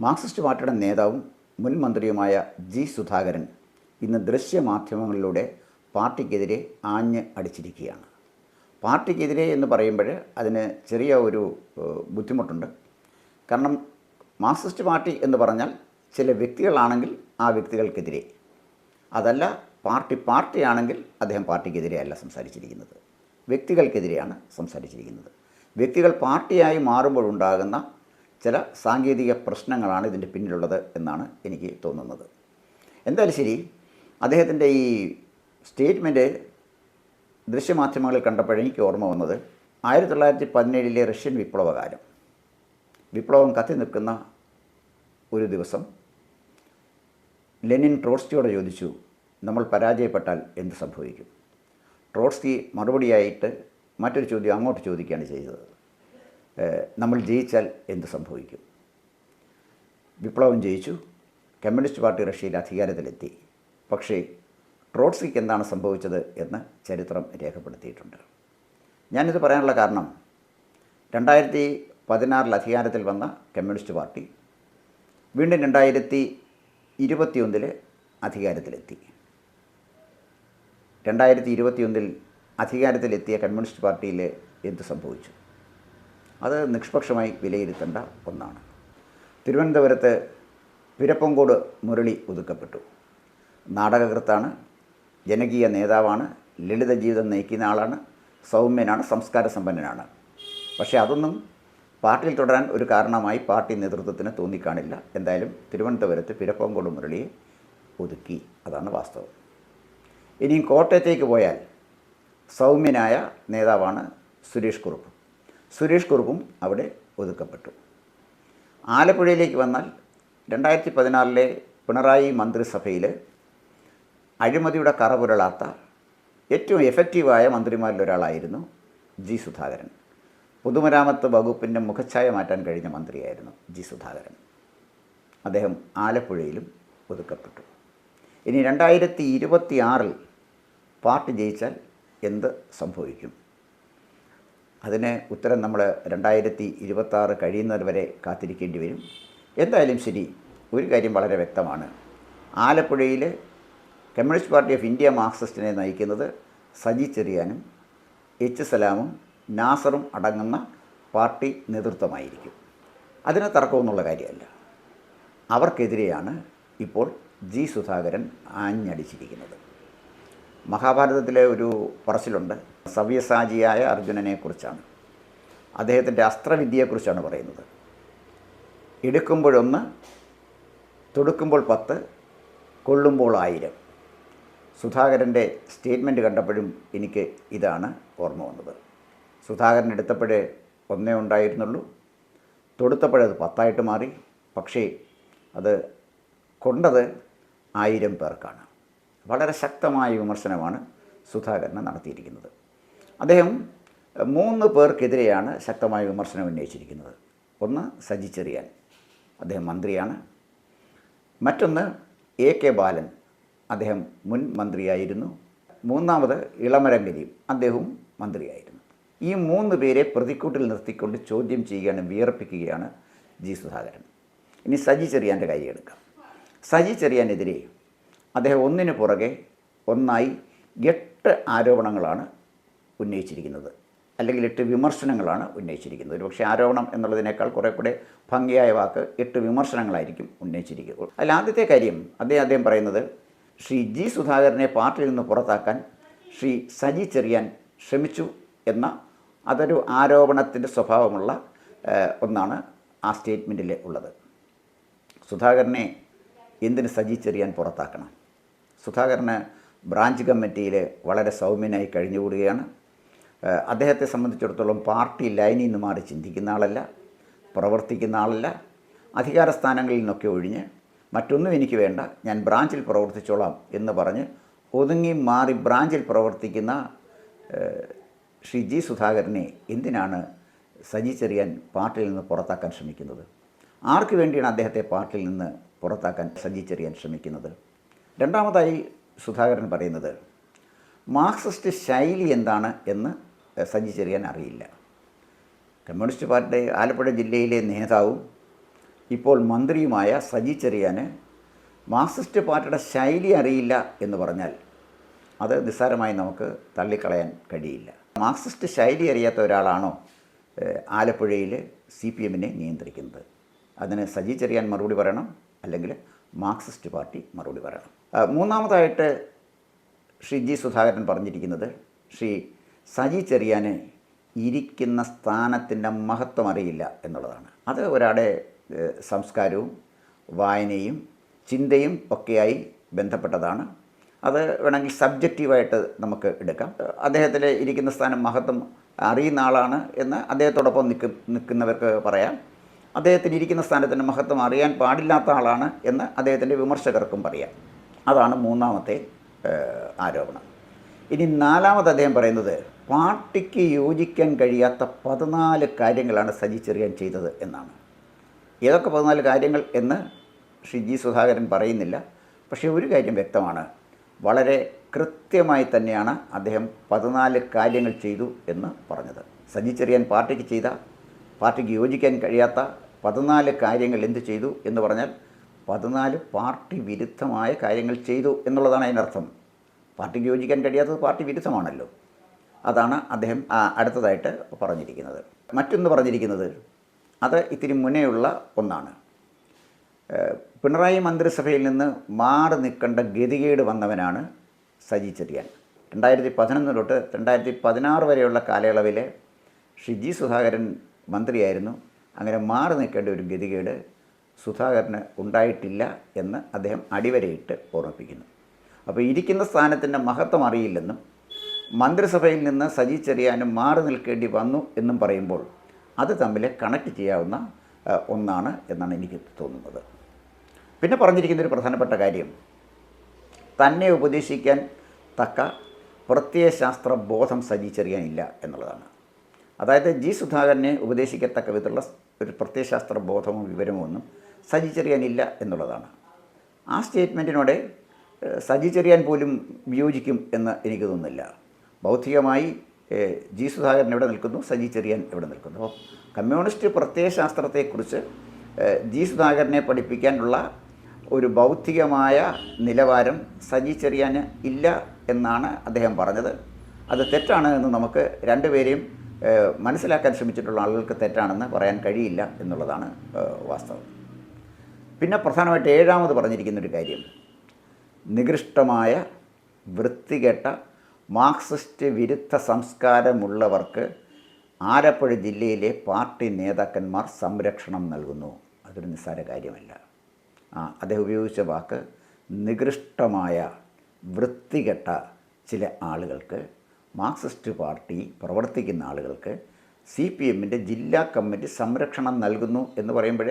Marxist പാർട്ടിയുടെ നേതാവും മുൻ മന്ത്രിയുമായ ജി സുധാകരൻ ഇന്ന് ദൃശ്യമാധ്യമങ്ങളിലൂടെ പാർട്ടിക്കെതിരെ ആഞ്ഞ് അടിച്ചിരിക്കുകയാണ്. പാർട്ടിക്കെതിരെ എന്ന് പറയുമ്പോൾ അതിന് ചെറിയ ഒരു ബുദ്ധിമുട്ടുണ്ട്. കാരണം മാർക്സിസ്റ്റ് പാർട്ടി എന്ന് പറഞ്ഞാൽ ചില വ്യക്തികളാണെങ്കിൽ ആ വ്യക്തികൾക്കെതിരെ, അതല്ല പാർട്ടിയാണെങ്കിൽ അദ്ദേഹം പാർട്ടിക്കെതിരെ അല്ല സംസാരിച്ചിരിക്കുന്നത്, വ്യക്തികൾക്കെതിരെയാണ് സംസാരിച്ചിരിക്കുന്നത്. വ്യക്തികൾ പാർട്ടിയായി മാറുമ്പോഴുണ്ടാകുന്ന ചില സാങ്കേതിക പ്രശ്നങ്ങളാണ് ഇതിൻ്റെ പിന്നിലുള്ളത് എന്നാണ് എനിക്ക് തോന്നുന്നത്. എന്തായാലും ശരി, അദ്ദേഹത്തിൻ്റെ ഈ സ്റ്റേറ്റ്മെൻറ്റ് ദൃശ്യമാധ്യമങ്ങളിൽ കണ്ടപ്പോഴെനിക്ക് ഓർമ്മ വന്നത് 1917 റഷ്യൻ വിപ്ലവകാലം. വിപ്ലവം കത്തി നിൽക്കുന്ന ഒരു ദിവസം ലെനിൻ ട്രോട്സ്കിയോട് ചോദിച്ചു, നമ്മൾ പരാജയപ്പെട്ടാൽ എന്ത് സംഭവിക്കും? ട്രോട്സ്കി മറുപടിയായിട്ട് മറ്റൊരു ചോദ്യം അങ്ങോട്ട് ചോദിക്കുകയാണ് ചെയ്തത്, നമ്മൾ ജയിച്ചാൽ എന്ത് സംഭവിക്കും? വിപ്ലവം ജയിച്ചു, കമ്മ്യൂണിസ്റ്റ് പാർട്ടി റഷ്യയിൽ അധികാരത്തിലെത്തി. പക്ഷേ ട്രോട്സ്കിക്ക് എന്താണ് സംഭവിച്ചത് എന്ന് ചരിത്രം രേഖപ്പെടുത്തിയിട്ടുണ്ട്. ഞാനിത് പറയാനുള്ള കാരണം 2016 അധികാരത്തിൽ വന്ന കമ്മ്യൂണിസ്റ്റ് പാർട്ടി വീണ്ടും 2021 അധികാരത്തിലെത്തി. 2021 അധികാരത്തിലെത്തിയ കമ്മ്യൂണിസ്റ്റ് പാർട്ടിയിൽ എന്ത് സംഭവിച്ചു? അത് നിഷ്പക്ഷമായി വിലയിരുത്തേണ്ട ഒന്നാണ്. തിരുവനന്തപുരത്ത് പിരപ്പങ്കോട് മുരളി ഒതുക്കപ്പെട്ടു. നാടകകൃത്താണ്, ജനകീയ നേതാവാണ്, ലളിത ജീവിതം നയിക്കുന്ന ആളാണ്, സൗമ്യനാണ്, സംസ്കാര സമ്പന്നനാണ്. പക്ഷേ അതൊന്നും പാർട്ടിയിൽ തുടരാൻ ഒരു കാരണമായി പാർട്ടി നേതൃത്വത്തിന് തോന്നിക്കാണില്ല. എന്തായാലും തിരുവനന്തപുരത്ത് പിരപ്പങ്കോട് മുരളിയെ ഒതുക്കി, അതാണ് വാസ്തവം. ഇനിയും കോട്ടയത്തേക്ക് പോയാൽ സൗമ്യനായ നേതാവാണ് സുരേഷ് കുറുപ്പ്. സുരേഷ് കുറുപ്പും അവിടെ ഒതുക്കപ്പെട്ടു. ആലപ്പുഴയിലേക്ക് വന്നാൽ 2016 പിണറായി മന്ത്രിസഭയിൽ അഴിമതിയുടെ കറപുരളാത്ത ഏറ്റവും എഫക്റ്റീവായ മന്ത്രിമാരിലൊരാളായിരുന്നു ജി സുധാകരൻ. പൊതുമരാമത്ത് വകുപ്പിൻ്റെ മുഖച്ഛായ മാറ്റാൻ കഴിഞ്ഞ മന്ത്രിയായിരുന്നു ജി സുധാകരൻ. അദ്ദേഹം ആലപ്പുഴയിലും ഒതുക്കപ്പെട്ടു. ഇനി 2026 പാർട്ടി ജയിച്ചാൽ എന്ത് സംഭവിക്കും? അതിന് ഉത്തരം നമ്മൾ 2026 കഴിയുന്നത് വരെ കാത്തിരിക്കേണ്ടി വരും. എന്തായാലും ശരി, ഒരു കാര്യം വളരെ വ്യക്തമാണ്. ആലപ്പുഴയിൽ കമ്മ്യൂണിസ്റ്റ് പാർട്ടി ഓഫ് ഇന്ത്യ മാർക്സിസ്റ്റിനെ നയിക്കുന്നത് സജി ചെറിയാനും എച്ച് സലാമും നാസറും അടങ്ങുന്ന പാർട്ടി നേതൃത്വമായിരിക്കും. അതിന് തർക്കമൊന്നുള്ള കാര്യമല്ല. അവർക്കെതിരെയാണ് ഇപ്പോൾ ജി സുധാകരൻ ആഞ്ഞടിച്ചിരിക്കുന്നത്. മഹാഭാരതത്തിലെ ഒരു പറച്ചിലുണ്ട്, സവ്യസാചിയായ അർജുനനെക്കുറിച്ചാണ്. അദ്ദേഹത്തിൻ്റെ അസ്ത്രവിദ്യയെക്കുറിച്ചാണ് പറയുന്നത്. എടുക്കുമ്പോഴൊന്ന്, തൊടുക്കുമ്പോൾ 10, കൊള്ളുമ്പോൾ 1000. സുധാകരൻ്റെ സ്റ്റേറ്റ്മെൻറ്റ് കണ്ടപ്പോഴും എനിക്ക് ഇതാണ് ഓർമ്മ വന്നത്. സുധാകരൻ എടുത്തപ്പോഴേ 1 ഉണ്ടായിരുന്നുള്ളൂ, തൊടുത്തപ്പോഴത് 10 മാറി. പക്ഷേ അത് കൊണ്ടത് 1000 പേർക്കാണ്. വളരെ ശക്തമായ വിമർശനമാണ് സുധാകരൻ നടത്തിയിരിക്കുന്നത്. അദ്ദേഹം 3 പേർക്കെതിരെയാണ് ശക്തമായ വിമർശനം ഉന്നയിച്ചിരിക്കുന്നത്. ഒന്ന് സജി ചെറിയാൻ, അദ്ദേഹം മന്ത്രിയാണ്. മറ്റൊന്ന് AK ബാലൻ, അദ്ദേഹം മുൻ മന്ത്രിയായിരുന്നു. മൂന്നാമത് ഇളമരം കരീം, അദ്ദേഹവും മന്ത്രിയായിരുന്നു. ഈ 3 പേരെ പ്രതിക്കൂട്ടിൽ നിർത്തിക്കൊണ്ട് ചോദ്യം ചെയ്യുകയാണ്, വിയർപ്പിക്കുകയാണ് ജി സുധാകരൻ. ഇനി സജി ചെറിയാൻ്റെ കാര്യം എടുക്കാം. സജി ചെറിയാനെതിരെ അദ്ദേഹം ഒന്നിനു പുറകെ ഒന്നായി 8 ആരോപണങ്ങളാണ് ഉന്നയിച്ചിരിക്കുന്നത്, അല്ലെങ്കിൽ 8 വിമർശനങ്ങളാണ് ഉന്നയിച്ചിരിക്കുന്നത്. ഒരു പക്ഷേ ആരോപണം എന്നുള്ളതിനേക്കാൾ കുറേ കൂടെ ഭംഗിയായ വാക്ക് 8 വിമർശനങ്ങളായിരിക്കും ഉന്നയിച്ചിരിക്കുന്നത്. അതിൽ ആദ്യത്തെ കാര്യം അദ്ദേഹം പറയുന്നത്, ശ്രീ ജി സുധാകരനെ പാർട്ടിയിൽ നിന്ന് പുറത്താക്കാൻ ശ്രീ സജി ചെറിയാൻ ശ്രമിച്ചു എന്ന അതൊരു ആരോപണത്തിൻ്റെ സ്വഭാവമുള്ള ഒന്നാണ് ആ സ്റ്റേറ്റ്മെൻറ്റിൽ ഉള്ളത്. സുധാകരനെ എന്തിന് സജി ചെറിയാൻ പുറത്താക്കണം? സുധാകരന് ബ്രാഞ്ച് കമ്മിറ്റിയിൽ വളരെ സൗമ്യനായി കഴിഞ്ഞുകൂടുകയാണ്. അദ്ദേഹത്തെ സംബന്ധിച്ചിടത്തോളം പാർട്ടി ലൈനിൽ നിന്ന് മാറി ചിന്തിക്കുന്ന ആളല്ല, പ്രവർത്തിക്കുന്ന ആളല്ല. അധികാര സ്ഥാനങ്ങളിൽ നിന്നൊക്കെ ഒഴിഞ്ഞ് മറ്റൊന്നും എനിക്ക് വേണ്ട, ഞാൻ ബ്രാഞ്ചിൽ പ്രവർത്തിച്ചോളാം എന്ന് പറഞ്ഞ് ഒതുങ്ങി മാറി ബ്രാഞ്ചിൽ പ്രവർത്തിക്കുന്ന ശ്രീ ജി സുധാകരനെ എന്തിനാണ് സജി ചെറിയാൻ പാർട്ടിയിൽ നിന്ന് പുറത്താക്കാൻ ശ്രമിക്കുന്നത്? ആർക്ക് വേണ്ടിയാണ് അദ്ദേഹത്തെ പാർട്ടിയിൽ നിന്ന് പുറത്താക്കാൻ സജി ചെറിയാൻ ശ്രമിക്കുന്നത്? രണ്ടാമതായി സുധാകരൻ പറയുന്നത്, മാർക്സിസ്റ്റ് ശൈലി എന്താണ് എന്ന് സജി ചെറിയാൻ അറിയില്ല. കമ്മ്യൂണിസ്റ്റ് പാർട്ടിയുടെ ആലപ്പുഴ ജില്ലയിലെ നേതാവും ഇപ്പോൾ മന്ത്രിയുമായ സജി ചെറിയാന് മാർക്സിസ്റ്റ് പാർട്ടിയുടെ ശൈലി അറിയില്ല എന്ന് പറഞ്ഞാൽ അത് നിസ്സാരമായി നമുക്ക് തള്ളിക്കളയാൻ കഴിയില്ല. മാർക്സിസ്റ്റ് ശൈലി അറിയാത്ത ഒരാളാണോ ആലപ്പുഴയിൽ CPM-നെ നിയന്ത്രിക്കുന്നത്? അതിന് സജി ചെറിയാൻ മറുപടി പറയണം, അല്ലെങ്കിൽ മാർക്സിസ്റ്റ് പാർട്ടി മറുപടി പറയണം. മൂന്നാമതായിട്ട് ശ്രീ G. സുധാകരൻ പറഞ്ഞിരിക്കുന്നത് ശ്രീ സജി ചെറിയാന് ഇരിക്കുന്ന സ്ഥാനത്തിൻ്റെ മഹത്വം അറിയില്ല എന്നുള്ളതാണ്. അത് ഒരാളുടെ സംസ്കാരവും വായനയും ചിന്തയും ഒക്കെയായി ബന്ധപ്പെട്ടതാണ്. അത് വേണമെങ്കിൽ സബ്ജക്റ്റീവായിട്ട് നമുക്ക് എടുക്കാം. അദ്ദേഹത്തിൽ ഇരിക്കുന്ന സ്ഥാനം മഹത്വം അറിയുന്ന ആളാണ് എന്ന് അദ്ദേഹത്തോടൊപ്പം നിൽക്കുന്നവർക്ക് പറയാം. അദ്ദേഹത്തിന് ഇരിക്കുന്ന സ്ഥാനത്തിൻ്റെ മഹത്വം അറിയാൻ പാടില്ലാത്ത ആളാണ് എന്ന് അദ്ദേഹത്തിൻ്റെ വിമർശകർക്കും പറയാം. അതാണ് മൂന്നാമത്തെ ആരോപണം. ഇനി നാലാമത് അദ്ദേഹം പറയുന്നത് പാർട്ടിക്ക് യോജിക്കാൻ കഴിയാത്ത 14 കാര്യങ്ങളാണ് സജി ചെറിയാൻ ചെയ്തത് എന്നാണ്. ഏതൊക്കെ 14 കാര്യങ്ങൾ എന്ന് ശ്രീ G. സുധാകരൻ പറയുന്നില്ല. പക്ഷേ ഒരു കാര്യം വ്യക്തമാണ്, വളരെ കൃത്യമായി തന്നെയാണ് അദ്ദേഹം 14 കാര്യങ്ങൾ ചെയ്തു എന്ന് പറഞ്ഞത്. സജി ചെറിയാൻ പാർട്ടിക്ക് യോജിക്കാൻ കഴിയാത്ത 14 കാര്യങ്ങൾ എന്ത് ചെയ്തു എന്ന് പറഞ്ഞാൽ 14 പാർട്ടി വിരുദ്ധമായ കാര്യങ്ങൾ ചെയ്തു എന്നുള്ളതാണ് അതിനർത്ഥം. പാർട്ടിക്ക് യോജിക്കാൻ കഴിയാത്തത് പാർട്ടി വിരുദ്ധമാണല്ലോ. അതാണ് അദ്ദേഹം അടുത്തതായിട്ട് പറഞ്ഞിരിക്കുന്നത്. മറ്റൊന്ന് പറഞ്ഞിരിക്കുന്നത് അത് ഇത്തിരി മുന്നേയുള്ള ഒന്നാണ്. പിണറായി മന്ത്രിസഭയിൽ നിന്ന് മാറി നിൽക്കേണ്ട ഗതികേട് വന്നവനാണ് സജി ചെറിയാൻ. 2011 തൊട്ട് 2016 വരെയുള്ള കാലയളവിൽ ശ്രീ G. സുധാകരൻ മന്ത്രിയായിരുന്നു. അങ്ങനെ മാറി നിൽക്കേണ്ട ഒരു ഗതികേട് സുധാകരന് ഉണ്ടായിട്ടില്ല എന്ന് അദ്ദേഹം അടിവരയിട്ട് ഓർമ്മിപ്പിക്കുന്നു. അപ്പോൾ ഇരിക്കുന്ന സ്ഥാനത്തിൻ്റെ മഹത്വം അറിയില്ലെന്നും മന്ത്രിസഭയിൽ നിന്ന് സജി ചെറിയാനും മാറി നിൽക്കേണ്ടി വന്നു എന്നും പറയുമ്പോൾ അത് തമ്മിൽ കണക്ട് ചെയ്യാവുന്ന ഒന്നാണ് എന്നാണ് എനിക്ക് തോന്നുന്നത്. പിന്നെ പറഞ്ഞിരിക്കുന്നൊരു പ്രധാനപ്പെട്ട കാര്യം തന്നെ ഉപദേശിക്കാൻ തക്ക പ്രത്യയശാസ്ത്ര ബോധം സജി ചെറിയാനില്ല എന്നുള്ളതാണ്. അതായത് G. സുധാകരനെ ഉപദേശിക്കത്തക്ക വിധമുള്ള ഒരു പ്രത്യയശാസ്ത്ര ബോധമോ വിവരമോ ഒന്നും സജി ചെറിയാനില്ല എന്നുള്ളതാണ്. ആ സ്റ്റേറ്റ്മെൻറ്റിനോടെ സജി ചെറിയാൻ പോലും വിയോജിക്കും എന്ന് എനിക്ക് തോന്നുന്നില്ല. ബൗദ്ധികമായി G. സുധാകരൻ എവിടെ നിൽക്കുന്നു, സജി ചെറിയാൻ എവിടെ നിൽക്കുന്നു. അപ്പോൾ കമ്മ്യൂണിസ്റ്റ് പ്രത്യയശാസ്ത്രത്തെക്കുറിച്ച് G. സുധാകരനെ പഠിപ്പിക്കാനുള്ള ഒരു ബൗദ്ധികമായ നിലവാരം സജി ചെറിയാന് ഇല്ല എന്നാണ് അദ്ദേഹം പറഞ്ഞത്. അത് തെറ്റാണ് എന്ന് നമുക്ക് രണ്ടുപേരെയും മനസ്സിലാക്കാൻ ശ്രമിച്ചിട്ടുള്ള ആളുകൾക്ക് തെറ്റാണെന്ന് പറയാൻ കഴിയില്ല എന്നുള്ളതാണ് വാസ്തവം. പിന്നെ പ്രധാനമായിട്ട് ഏഴാമത് പറഞ്ഞിരിക്കുന്നൊരു കാര്യം, നികൃഷ്ടമായ വൃത്തികെട്ട മാർക്സിസ്റ്റ് വിരുദ്ധ സംസ്കാരമുള്ളവർക്ക് ആലപ്പുഴ ജില്ലയിലെ പാർട്ടി നേതാക്കന്മാർ സംരക്ഷണം നൽകുന്നു. അതൊരു നിസ്സാര കാര്യമല്ല. അദ്ദേഹം ഉപയോഗിച്ച വാക്ക് നികൃഷ്ടമായ വൃത്തികെട്ട ചില ആളുകൾക്ക്, മാർക്സിസ്റ്റ് പാർട്ടി പ്രവർത്തിക്കുന്ന ആളുകൾക്ക് CPM-ൻ്റെ ജില്ലാ കമ്മിറ്റി സംരക്ഷണം നൽകുന്നു എന്ന് പറയുമ്പോൾ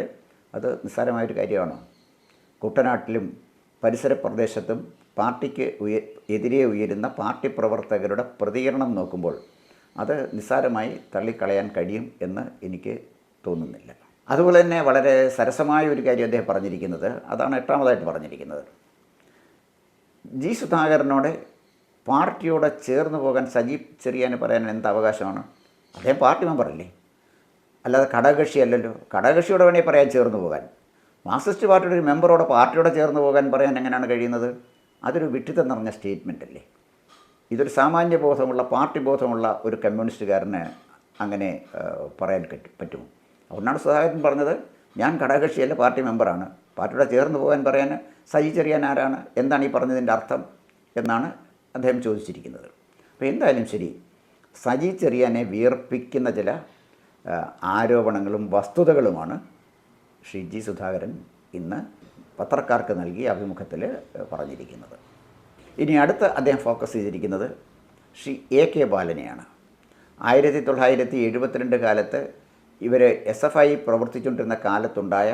അത് നിസ്സാരമായൊരു കാര്യമാണ്. കുട്ടനാട്ടിലും പരിസര പ്രദേശത്തും പാർട്ടിക്ക് എതിരെ ഉയരുന്ന പാർട്ടി പ്രവർത്തകരുടെ പ്രതികരണം നോക്കുമ്പോൾ അത് നിസ്സാരമായി തള്ളിക്കളയാൻ കഴിയും എന്ന് എനിക്ക് തോന്നുന്നില്ല. അതുപോലെ തന്നെ വളരെ സരസമായ ഒരു കാര്യം അദ്ദേഹം പറഞ്ഞിരിക്കുന്നത്, അതാണ് എട്ടാമതായിട്ട് പറഞ്ഞിരിക്കുന്നത്. G. സുധാകരനോട് പാർട്ടിയോട് ചേർന്ന് പോകാൻ സജി ചെറിയാന് പറയാൻ എന്ത് അവകാശമാണ്? അദ്ദേഹം പാർട്ടി മെമ്പറല്ലേ, അല്ലാതെ ഘടകകക്ഷിയല്ലല്ലോ. ഘടകകക്ഷിയോടെ വേണേൽ പറയാൻ ചേർന്ന് പോകാൻ. മാർക്സിസ്റ്റ് പാർട്ടിയുടെ ഒരു മെമ്പറോട് പാർട്ടിയോടെ ചേർന്ന് പോകാൻ പറയാൻ എങ്ങനെയാണ് കഴിയുന്നത്? അതൊരു വിഡ്ഢിത്തം നിറഞ്ഞ സ്റ്റേറ്റ്മെൻ്റ് അല്ലേ. ഇതൊരു സാമാന്യ ബോധമുള്ള പാർട്ടി ബോധമുള്ള ഒരു കമ്മ്യൂണിസ്റ്റുകാരന് അങ്ങനെ പറയാൻ പറ്റുമോ? അതുകൊണ്ടാണ് സുധാകരൻ പറഞ്ഞത്, ഞാൻ ഘടകകക്ഷിയല്ല, പാർട്ടി മെമ്പറാണ്, പാർട്ടിയോടെ ചേർന്ന് പോകാൻ പറയാൻ സജി ചെറിയാൻ ആരാണ്, എന്താണ് ഈ പറഞ്ഞതിൻ്റെ അർത്ഥം എന്നാണ് അദ്ദേഹം ചോദിച്ചിരിക്കുന്നത്. അപ്പോൾ എന്തായാലും ശരി, സജി ചെറിയാനെ വിയർപ്പിക്കുന്ന ചില ആരോപണങ്ങളും വസ്തുതകളുമാണ് ശ്രീ G. സുധാകരൻ ഇന്ന് പത്രക്കാർക്ക് നൽകിയ അഭിമുഖത്തിൽ പറഞ്ഞിരിക്കുന്നത്. ഇനി അടുത്ത് അദ്ദേഹം ഫോക്കസ് ചെയ്തിരിക്കുന്നത് ശ്രീ AK ബാലനെയാണ്. 1972 കാലത്ത് ഇവർ SFI പ്രവർത്തിച്ചുകൊണ്ടിരുന്ന കാലത്തുണ്ടായ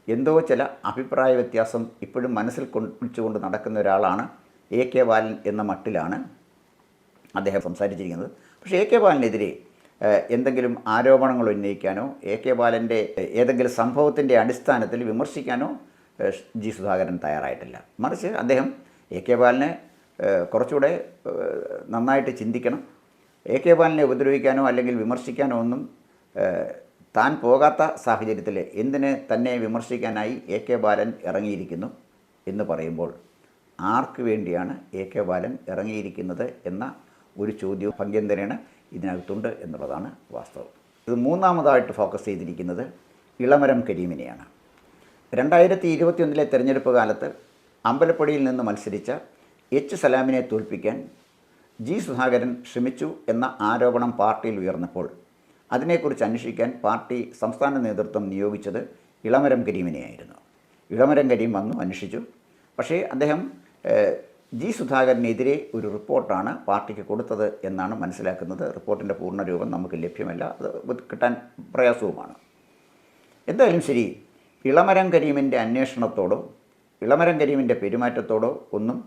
എന്തോ ചില അഭിപ്രായ വ്യത്യാസം ഇപ്പോഴും മനസ്സിൽ കൊണ്ടുവച്ചുകൊണ്ട് നടക്കുന്ന ഒരാളാണ് AK ബാലൻ എന്ന മട്ടിലാണ് അദ്ദേഹം സംസാരിച്ചിരിക്കുന്നത്. പക്ഷേ AK ബാലനെതിരെ എന്തെങ്കിലും ആരോപണങ്ങൾ ഉന്നയിക്കാനോ AK ബാലൻ്റെ ഏതെങ്കിലും സംഭവത്തിൻ്റെ അടിസ്ഥാനത്തിൽ വിമർശിക്കാനോ G. സുധാകരൻ തയ്യാറായിട്ടില്ല. മറിച്ച് അദ്ദേഹം AK ബാലനെ കുറച്ചുകൂടെ നന്നായിട്ട് ചിന്തിക്കണം. AK ബാലനെ ഉപദ്രവിക്കാനോ അല്ലെങ്കിൽ വിമർശിക്കാനോ ഒന്നും താൻ പോകാത്ത സാഹചര്യത്തിൽ എന്തിന് തന്നെ വിമർശിക്കാനായി എ കെ ബാലൻ ഇറങ്ങിയിരിക്കുന്നു എന്ന് പറയുമ്പോൾ ആർക്ക് വേണ്ടിയാണ് എ കെ ബാലൻ ഇറങ്ങിയിരിക്കുന്നത് എന്ന ഒരു ചോദ്യവും ഭംഗ്യന്തരേണ ഇതിനകത്തുണ്ട് എന്നുള്ളതാണ് വാസ്തവം. ഇത് മൂന്നാമതായിട്ട് ഫോക്കസ് ചെയ്തിരിക്കുന്നത് ഇളമരം കരീമിനെയാണ്. 2021 തെരഞ്ഞെടുപ്പ് കാലത്ത് അമ്പലപ്പുഴയിൽ നിന്ന് മത്സരിച്ച എച്ച് സലാമിനെ തോൽപ്പിക്കാൻ ജി സുധാകരൻ ശ്രമിച്ചു എന്ന ആരോപണം പാർട്ടിയിൽ ഉയർന്നപ്പോൾ അതിനെക്കുറിച്ച് അന്വേഷിക്കാൻ പാർട്ടി സംസ്ഥാന നേതൃത്വം നിയോഗിച്ചത് ഇളമരം കരീമിനെയായിരുന്നു. ഇളമരം കരീം വന്നു അന്വേഷിച്ചു. പക്ഷേ അദ്ദേഹം ജി സുധാകരനെതിരെ ഒരു റിപ്പോർട്ടാണ് പാർട്ടിക്ക് കൊടുത്തത് എന്നാണ് മനസ്സിലാക്കുന്നത്. റിപ്പോർട്ടിൻ്റെ പൂർണ്ണരൂപം നമുക്ക് ലഭ്യമല്ല, അത് കിട്ടാൻ പ്രയാസവുമാണ്. എന്തായാലും ശരി, ഇളമരം കരീമിൻ്റെ അന്വേഷണത്തോടോ ഇളമരം കരീമിൻ്റെ പെരുമാറ്റത്തോടോ ഒന്നും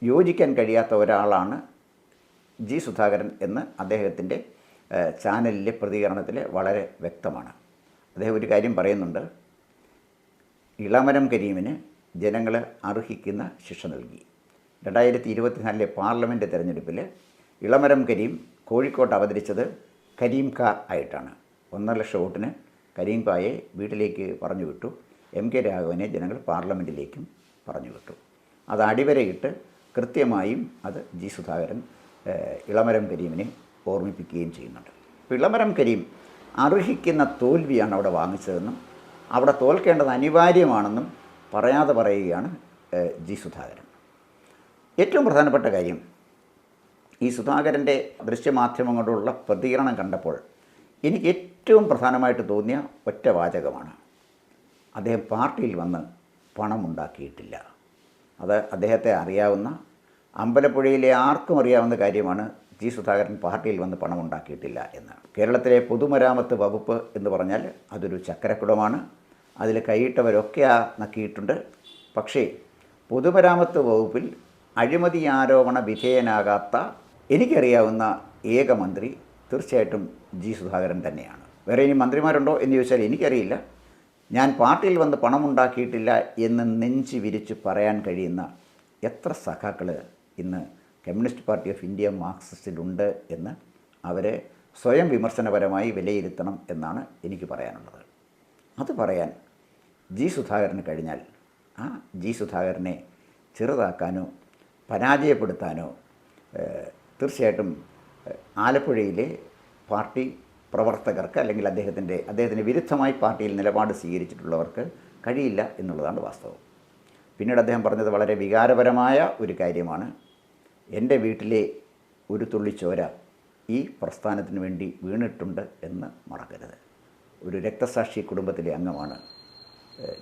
യോജിക്കാൻ കഴിയാത്ത ഒരാളാണ് ജി സുധാകരൻ എന്ന് അദ്ദേഹത്തിൻ്റെ ചാനലിലെ പ്രതികരണത്തിൽ വളരെ വ്യക്തമാണ്. അദ്ദേഹം ഒരു കാര്യം പറയുന്നുണ്ട്: ഇളമരം കരീമിന് ജനങ്ങൾ അർഹിക്കുന്ന ശിക്ഷ നൽകി. 2024 പാർലമെൻറ്റ് തെരഞ്ഞെടുപ്പിൽ ഇളമരം കരീം കോഴിക്കോട്ട് അവതരിച്ചത് കരീം കാ ആയിട്ടാണ്. 1.5 ലക്ഷം വോട്ടിന് കരീം കായെ വീട്ടിലേക്ക് പറഞ്ഞു വിട്ടു. എം കെ രാഘവനെ ജനങ്ങൾ പാർലമെൻറ്റിലേക്കും പറഞ്ഞു വിട്ടു. അത് അടിവരയിട്ട് കൃത്യമായും അത് ജി സുധാകരൻ ഇളമരം കരീമിനെ ഓർമ്മിപ്പിക്കുകയും ചെയ്യുന്നുണ്ട്. അപ്പോൾ ഇളമരം കരീം അർഹിക്കുന്ന തോൽവിയാണ് അവിടെ വാങ്ങിച്ചതെന്നും അവിടെ തോൽക്കേണ്ടത് അനിവാര്യമാണെന്നും പറയാതെ പറയുകയാണ് ജി സുധാകരൻ. ഏറ്റവും പ്രധാനപ്പെട്ട കാര്യം, ഈ സുധാകരൻ്റെ ദൃശ്യമാധ്യമങ്ങളോടുള്ള പ്രതികരണം കണ്ടപ്പോൾ എനിക്ക് ഏറ്റവും പ്രധാനമായിട്ട് തോന്നിയ ഒറ്റ വാചകമാണ്: അദ്ദേഹം പാർട്ടിയിൽ വന്ന് പണമുണ്ടാക്കിയിട്ടില്ല. അത് അദ്ദേഹത്തെ അറിയാവുന്ന, അമ്പലപ്പുഴയിലെ ആർക്കും അറിയാവുന്ന കാര്യമാണ് ജി സുധാകരൻ പാർട്ടിയിൽ വന്ന് പണമുണ്ടാക്കിയിട്ടില്ല എന്ന്. കേരളത്തിലെ പൊതുമരാമത്ത് വകുപ്പ് എന്ന് പറഞ്ഞാൽ അതൊരു ചക്കരക്കുടമാണ്. അതിൽ കൈയിട്ടവരൊക്കെ നക്കിയിട്ടുണ്ട്. പക്ഷേ പൊതുമരാമത്ത് വകുപ്പിൽ അഴിമതി ആരോപണ വിധേയനാകാത്ത എനിക്കറിയാവുന്ന ഏക മന്ത്രി തീർച്ചയായിട്ടും ജി സുധാകരൻ തന്നെയാണ്. വേറെ ഇനി മന്ത്രിമാരുണ്ടോ എന്ന് ചോദിച്ചാൽ എനിക്കറിയില്ല. ഞാൻ പാർട്ടിയിൽ വന്ന് പണമുണ്ടാക്കിയിട്ടില്ല എന്ന് നെഞ്ച് വിരിച്ച് പറയാൻ കഴിയുന്ന എത്ര സഖാക്കൾ ഇന്ന് കമ്മ്യൂണിസ്റ്റ് പാർട്ടി ഓഫ് ഇന്ത്യ മാർക്സിസ്റ്റിലുണ്ട് എന്ന് അവരെ സ്വയം വിമർശനപരമായി വിലയിരുത്തണം എന്നാണ് എനിക്ക് പറയാനുള്ളത്. അത് പറയാൻ ജി സുധാകരന് കഴിഞ്ഞാൽ ആ ജി സുധാകരനെ ചെറുതാക്കാനോ പരാജയപ്പെടുത്താനോ തീർച്ചയായിട്ടും ആലപ്പുഴയിലെ പാർട്ടി പ്രവർത്തകർക്ക് അല്ലെങ്കിൽ അദ്ദേഹത്തിന് വിരുദ്ധമായി പാർട്ടിയിൽ നിലപാട് സ്വീകരിച്ചിട്ടുള്ളവർക്ക് കഴിയില്ല എന്നുള്ളതാണ് വാസ്തവം. പിന്നീട് അദ്ദേഹം പറഞ്ഞത് വളരെ വികാരപരമായ ഒരു കാര്യമാണ്: എൻ്റെ വീട്ടിലെ ഒരു തുള്ളി ചോര ഈ പ്രസ്ഥാനത്തിന് വേണ്ടി വീണിട്ടുണ്ട് എന്ന് മറക്കരുത്. ഒരു രക്തസാക്ഷി കുടുംബത്തിലെ അംഗമാണ്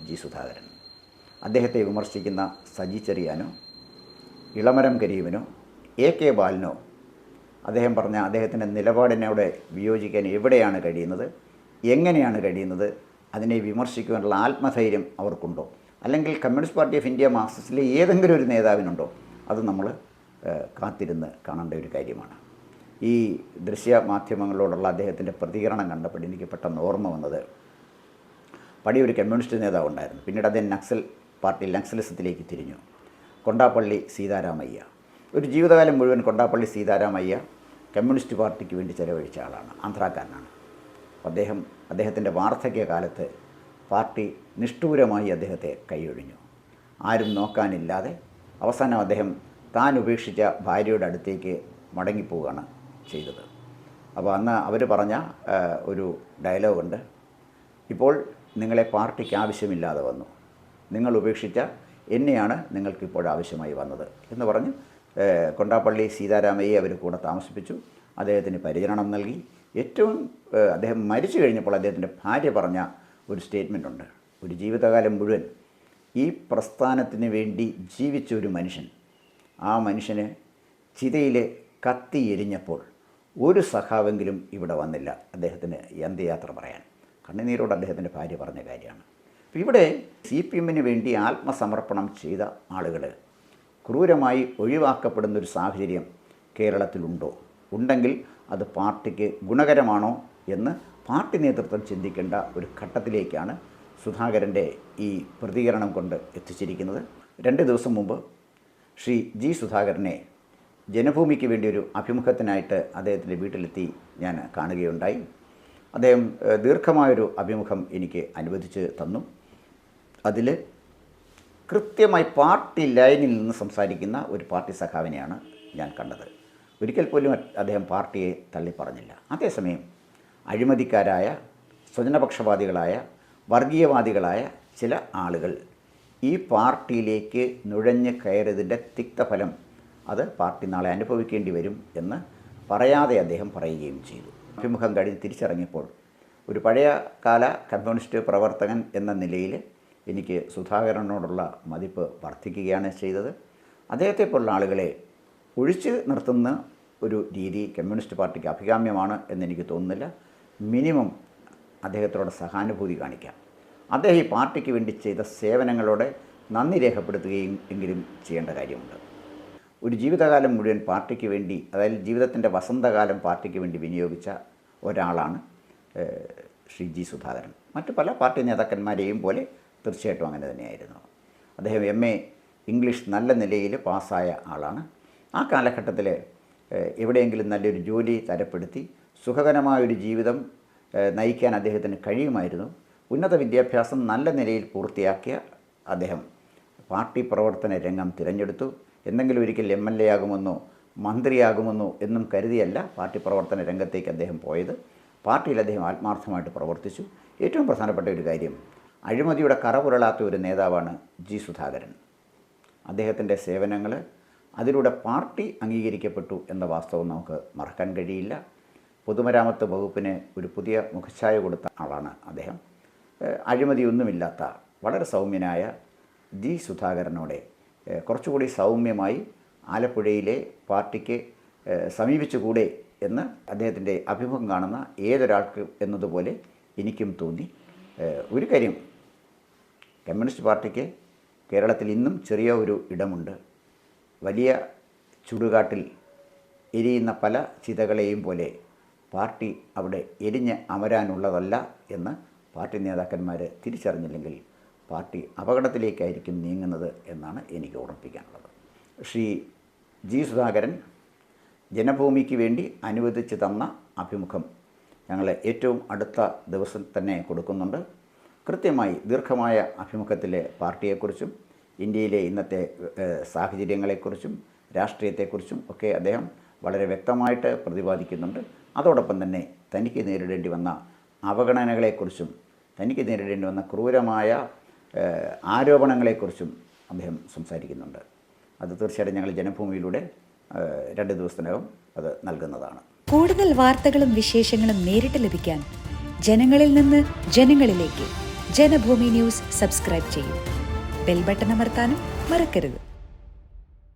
ജി സുധാകരൻ. അദ്ദേഹത്തെ വിമർശിക്കുന്ന സജി ചെറിയാനോ ഇളമരം കരീമിനോ എ കെ ബാലനോ അദ്ദേഹം പറഞ്ഞ അദ്ദേഹത്തിൻ്റെ നിലപാടിനോട് വിയോജിക്കാൻ എവിടെയാണ് കഴിയുന്നത്, എങ്ങനെയാണ് കഴിയുന്നത്, അതിനെ വിമർശിക്കുവാനുള്ള ആത്മധൈര്യം അവർക്കുണ്ടോ, അല്ലെങ്കിൽ കമ്മ്യൂണിസ്റ്റ് പാർട്ടി ഓഫ് ഇന്ത്യ മാർക്സിസ്റ്റിലെ ഏതെങ്കിലും ഒരു നേതാവിനുണ്ടോ? അത് നമ്മൾ കാത്തിരുന്ന് കാണേണ്ട ഒരു കാര്യമാണ്. ഈ ദൃശ്യമാധ്യമങ്ങളോടുള്ള അദ്ദേഹത്തിൻ്റെ പ്രതികരണം കണ്ടപ്പോൾ എനിക്ക് പെട്ടെന്ന് ഓർമ്മ വന്നത്, പഴയ ഒരു കമ്മ്യൂണിസ്റ്റ് നേതാവ് ഉണ്ടായിരുന്നു. പിന്നീട് അദ്ദേഹം നക്സലിസത്തിലേക്ക് തിരിഞ്ഞു. കൊണ്ടാപ്പള്ളി സീതാരാമയ്യ. ഒരു ജീവിതകാലം മുഴുവൻ കൊണ്ടാപ്പള്ളി സീതാരാമയ്യ കമ്മ്യൂണിസ്റ്റ് പാർട്ടിക്ക് വേണ്ടി ചെലവഴിച്ച ആളാണ്, ആന്ധ്രാക്കാരനാണ്. അദ്ദേഹത്തിൻ്റെ വാർദ്ധക്യകാലത്ത് പാർട്ടി നിഷ്ഠൂരമായി അദ്ദേഹത്തെ കൈയൊഴിഞ്ഞു. ആരും നോക്കാനില്ലാതെ അവസാനം അദ്ദേഹം താൻ ഉപേക്ഷിച്ച ഭാര്യയുടെ അടുത്തേക്ക് മടങ്ങിപ്പോവുകയാണ് ചെയ്തത്. അപ്പോൾ അന്ന് അവർ പറഞ്ഞ ഒരു ഡയലോഗുണ്ട്: ഇപ്പോൾ നിങ്ങളെ പാർട്ടിക്ക് ആവശ്യമില്ലാതെ വന്നു, നിങ്ങൾ ഉപേക്ഷിച്ച എന്നെയാണ് നിങ്ങൾക്കിപ്പോൾ ആവശ്യമായി വന്നത് എന്ന് പറഞ്ഞ് കൊണ്ടാപ്പള്ളി സീതാരാമയ്യെ അവർ കൂടെ താമസിപ്പിച്ചു. അദ്ദേഹത്തിന് പരിചരണം നൽകി. ഏറ്റവും അദ്ദേഹം മരിച്ചു കഴിഞ്ഞപ്പോൾ അദ്ദേഹത്തിൻ്റെ ഭാര്യ പറഞ്ഞ ഒരു സ്റ്റേറ്റ്മെൻ്റ് ഉണ്ട്: ഒരു ജീവിതകാലം മുഴുവൻ ഈ പ്രസ്ഥാനത്തിന് വേണ്ടി ജീവിച്ച ഒരു മനുഷ്യൻ, ആ മനുഷ്യന് ചിതയിൽ കത്തി എരിഞ്ഞപ്പോൾ ഒരു സഖാവെങ്കിലും ഇവിടെ വന്നില്ല അദ്ദേഹത്തിന് അന്ത്യയാത്ര പറയാൻ. കണ്ണുനീരോട് അദ്ദേഹത്തിൻ്റെ ഭാര്യ പറഞ്ഞ കാര്യമാണ്. അപ്പോൾ ഇവിടെ CPM-ന് വേണ്ടി ആത്മസമർപ്പണം ചെയ്ത ആളുകൾ ക്രൂരമായി ഒഴിവാക്കപ്പെടുന്നൊരു സാഹചര്യം കേരളത്തിലുണ്ടോ? ഉണ്ടെങ്കിൽ അത് പാർട്ടിക്ക് ഗുണകരമാണോ എന്ന് പാർട്ടി നേതൃത്വം ചിന്തിക്കേണ്ട ഒരു ഘട്ടത്തിലേക്കാണ് സുധാകരൻ്റെ ഈ പ്രതികരണം കൊണ്ട് എത്തിച്ചിരിക്കുന്നത്. 2 ദിവസം മുമ്പ് ശ്രീ ജി സുധാകരനെ ജനഭൂമിക്ക് വേണ്ടി ഒരു അഭിമുഖത്തിനായിട്ട് അദ്ദേഹത്തിൻ്റെ വീട്ടിലെത്തി ഞാൻ കാണുകയുണ്ടായി. അദ്ദേഹം ദീർഘമായൊരു അഭിമുഖം എനിക്ക് അനുവദിച്ച് തന്നു. അതിൽ കൃത്യമായി പാർട്ടി ലൈനിൽ നിന്ന് സംസാരിക്കുന്ന ഒരു പാർട്ടി സഖാവിനെയാണ് ഞാൻ കണ്ടത്. ഒരിക്കൽ പോലും അദ്ദേഹം പാർട്ടിയെ തള്ളി പറഞ്ഞില്ല. അതേസമയം അഴിമതിക്കാരായ, സ്വജനപക്ഷപാതികളായ, വർഗീയവാദികളായ ചില ആളുകൾ ഈ പാർട്ടിയിലേക്ക് നുഴഞ്ഞ് കയറിയതിൻ്റെ തിക്തഫലം അത് പാർട്ടി നാളെ അനുഭവിക്കേണ്ടി വരും എന്ന് പറയാതെ അദ്ദേഹം പറയുകയും ചെയ്തു. അഭിമുഖം കഴിഞ്ഞ് തിരിച്ചിറങ്ങിയപ്പോൾ ഒരു പഴയ കാല കമ്മ്യൂണിസ്റ്റ് പ്രവർത്തകൻ എന്ന നിലയിൽ എനിക്ക് സുധാകരനോടുള്ള മതിപ്പ് വർദ്ധിക്കുകയാണ് ചെയ്തത്. അദ്ദേഹത്തെ പോലുള്ള ആളുകളെ ഒഴിച്ച് നിർത്തുന്ന ഒരു രീതി കമ്മ്യൂണിസ്റ്റ് പാർട്ടിക്ക് അഭികാമ്യമാണ് എന്നെനിക്ക് തോന്നുന്നില്ല. മിനിമം അദ്ദേഹത്തോട് സഹാനുഭൂതി കാണിക്കാം. അദ്ദേഹം ഈ പാർട്ടിക്ക് വേണ്ടി ചെയ്ത സേവനങ്ങളോടെ നന്ദി രേഖപ്പെടുത്തുകയും എങ്കിലും ചെയ്യേണ്ട കാര്യമുണ്ട്. ഒരു ജീവിതകാലം മുഴുവൻ പാർട്ടിക്ക് വേണ്ടി, അതായത് ജീവിതത്തിൻ്റെ വസന്തകാലം പാർട്ടിക്ക് വേണ്ടി വിനിയോഗിച്ച ഒരാളാണ് ശ്രീ ജി സുധാകരൻ. മറ്റ് പല പാർട്ടി നേതാക്കന്മാരെയും പോലെ തീർച്ചയായിട്ടും അങ്ങനെ തന്നെയായിരുന്നു. അദ്ദേഹം MA ഇംഗ്ലീഷ് നല്ല നിലയിൽ പാസ്സായ ആളാണ്. ആ കാലഘട്ടത്തിൽ എവിടെയെങ്കിലും നല്ലൊരു ജോലി തരപ്പെടുത്തി സുഖകരമായൊരു ജീവിതം നയിക്കാൻ അദ്ദേഹത്തിന് കഴിയുമായിരുന്നു. ഉന്നത വിദ്യാഭ്യാസം നല്ല നിലയിൽ പൂർത്തിയാക്കിയ അദ്ദേഹം പാർട്ടി പ്രവർത്തന രംഗം തിരഞ്ഞെടുത്തു. എന്തെങ്കിലും ഒരിക്കൽ MLA ആകുമെന്നോ മന്ത്രിയാകുമെന്നോ എന്നും കരുതിയല്ല പാർട്ടി പ്രവർത്തന രംഗത്തേക്ക് അദ്ദേഹം പോയത്. പാർട്ടിയിൽ അദ്ദേഹം ആത്മാർത്ഥമായിട്ട് പ്രവർത്തിച്ചു. ഏറ്റവും പ്രധാനപ്പെട്ട ഒരു കാര്യം, അഴിമതിയുടെ കറപുരളാത്ത ഒരു നേതാവാണ് ജി സുധാകരൻ. അദ്ദേഹത്തിൻ്റെ സേവനങ്ങൾ അതിലൂടെ പാർട്ടി അംഗീകരിക്കപ്പെട്ടു എന്ന വാസ്തവം നമുക്ക് മറക്കാൻ കഴിയില്ല. പൊതുമരാമത്ത് വകുപ്പിന് ഒരു പുതിയ മുഖച്ഛായ കൊടുത്ത ആളാണ് അദ്ദേഹം. അഴിമതിയൊന്നുമില്ലാത്ത വളരെ സൗമ്യനായ ജി സുധാകരനോടെ കുറച്ചുകൂടി സൗമ്യമായി ആലപ്പുഴയിലെ പാർട്ടിക്ക് സമീപിച്ചുകൂടെ എന്ന് അദ്ദേഹത്തിൻ്റെ അഭിമുഖം കാണുന്ന ഏതൊരാൾക്ക് എന്നതുപോലെ എനിക്കും തോന്നി. ഒരു കാര്യം, കമ്മ്യൂണിസ്റ്റ് പാർട്ടിക്ക് കേരളത്തിൽ ഇന്നും ചെറിയ ഒരു ഇടമുണ്ട്. വലിയ ചുടുകാട്ടിൽ എരിയുന്ന പല ചിതകളെയും പോലെ പാർട്ടി അവിടെ എരിഞ്ഞ് അമരാനുള്ളതല്ല എന്ന് പാർട്ടി നേതാക്കന്മാർ തിരിച്ചറിഞ്ഞില്ലെങ്കിൽ പാർട്ടി അപകടത്തിലേക്കായിരിക്കും നീങ്ങുന്നത് എന്നാണ് എനിക്ക് ഓർമ്മിപ്പിക്കാനുള്ളത്. ശ്രീ ജി സുധാകരൻ ജനഭൂമിക്ക് വേണ്ടി അനുവദിച്ച് തന്ന അഭിമുഖം ഞങ്ങൾ ഏറ്റവും അടുത്ത ദിവസം തന്നെ കൊടുക്കുന്നുണ്ട്. കൃത്യമായി ദീർഘമായ അഭിമുഖത്തിലെ പാർട്ടിയെക്കുറിച്ചും ഇന്ത്യയിലെ ഇന്നത്തെ സാഹചര്യങ്ങളെക്കുറിച്ചും രാഷ്ട്രീയത്തെക്കുറിച്ചും ഒക്കെ അദ്ദേഹം വളരെ വ്യക്തമായിട്ട് പ്രതിപാദിക്കുന്നുണ്ട്. അതോടൊപ്പം തന്നെ തനിക്ക് നേരിടേണ്ടി വന്ന അവഗണനകളെക്കുറിച്ചും തനിക്ക് നേരിടേണ്ടി വന്ന ക്രൂരമായ ആരോപണങ്ങളെക്കുറിച്ചും അദ്ദേഹം സംസാരിക്കുന്നുണ്ട്. അത് തീർച്ചയായിട്ടും ഞങ്ങൾ ജനഭൂമിയിലൂടെ 2 ദിവസത്തിനകം അത് നൽകുന്നതാണ്. കൂടുതൽ വാർത്തകളും വിശേഷങ്ങളും നേരിട്ട് ലഭിക്കാൻ ജനങ്ങളിൽ നിന്ന് ജനങ്ങളിലേക്ക് ജനഭൂമി ന്യൂസ് സബ്സ്ക്രൈബ് ചെയ്യൂ. ബെൽ ബട്ടൺ അമർത്താനും മറക്കരുത്.